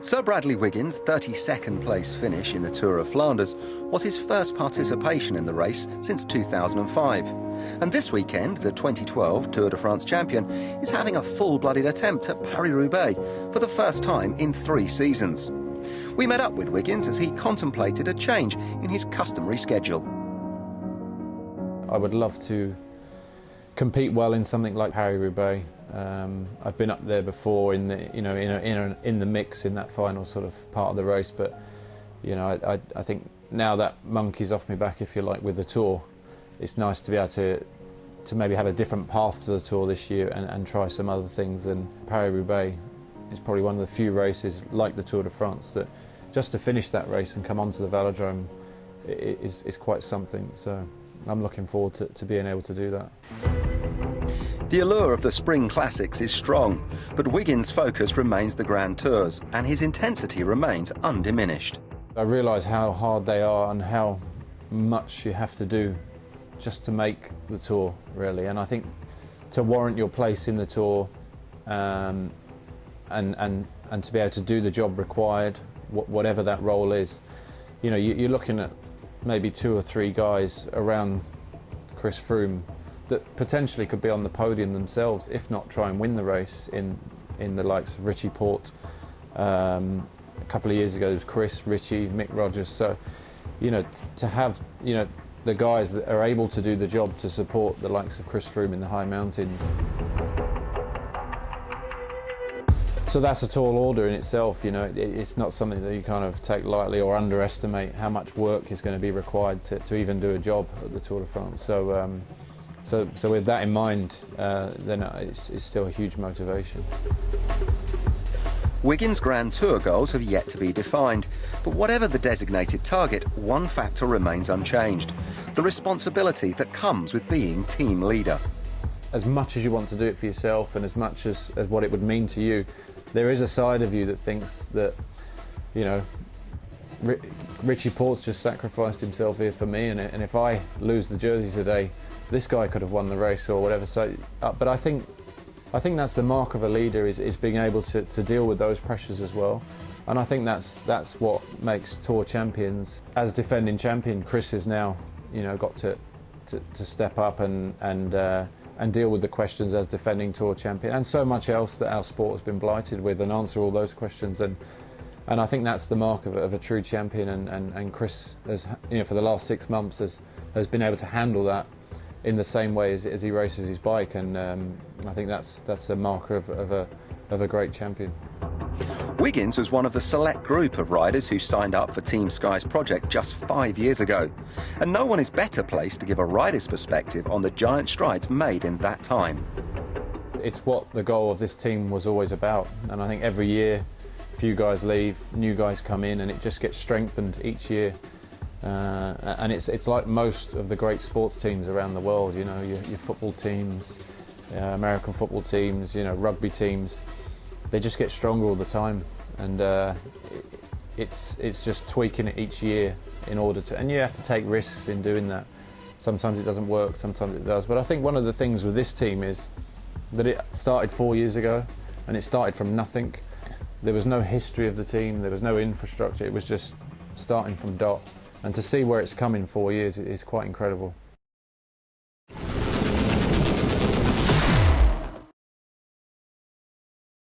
Sir Bradley Wiggins' 32nd place finish in the Tour of Flanders was his first participation in the race since 2005. And this weekend, the 2012 Tour de France champion is having a full-blooded attempt at Paris-Roubaix for the first time in 3 seasons. We met up with Wiggins as he contemplated a change in his customary schedule. I would love to compete well in something like Paris-Roubaix. I've been up there before in the in the mix in that final sort of part of the race, but I think now that monkey's off my back, if you like, with the Tour, it's nice to be able to maybe have a different path to the Tour this year and try some other things. And Paris-Roubaix is probably one of the few races like the Tour de France that just to finish that race and come onto the velodrome is quite something. So I'm looking forward to being able to do that. The allure of the Spring Classics is strong, but Wiggins' focus remains the Grand Tours, and his intensity remains undiminished. I realise how hard they are and how much you have to do just to make the Tour, really. And I think to warrant your place in the Tour and to be able to do the job required, whatever that role is, you're looking at maybe 2 or 3 guys around Chris Froome that potentially could be on the podium themselves, if not try and win the race in the likes of Richie Porte. A couple of years ago, there was Chris, Richie, Mick Rogers. So, to have, the guys that are able to do the job to support the likes of Chris Froome in the high mountains. So that's a tall order in itself. It's not something that you kind of take lightly or underestimate how much work is going to be required to even do a job at the Tour de France. So with that in mind, then it's still a huge motivation. Wiggins' Grand Tour goals have yet to be defined, but whatever the designated target, one factor remains unchanged: the responsibility that comes with being team leader. As much as you want to do it for yourself and as much as what it would mean to you, there is a side of you that thinks that, Richie Porte's just sacrificed himself here for me, and if I lose the jersey today, this guy could have won the race or whatever. So, but I think that's the mark of a leader is being able to deal with those pressures as well. And I think that's what makes Tour champions. As defending champion, Chris has now, got to step up and deal with the questions as defending Tour champion, and so much else that our sport has been blighted with, and answer all those questions. And I think that's the mark of a true champion. And Chris has, for the last 6 months, has been able to handle that in the same way as he races his bike, and I think that's a marker of a great champion. Wiggins was one of the select group of riders who signed up for Team Sky's project just 5 years ago, and no one is better placed to give a rider's perspective on the giant strides made in that time. It's what the goal of this team was always about, and I think every year a few guys leave, new guys come in, and it just gets strengthened each year. And it's like most of the great sports teams around the world, your football teams, American football teams, rugby teams. They just get stronger all the time, and it's just tweaking it each year in order to, and you have to take risks in doing that. Sometimes it doesn't work, sometimes it does. But I think one of the things with this team is that it started 4 years ago, and it started from nothing. There was no history of the team, there was no infrastructure, it was just starting from dot. And to see where it's come in 4 years is quite incredible.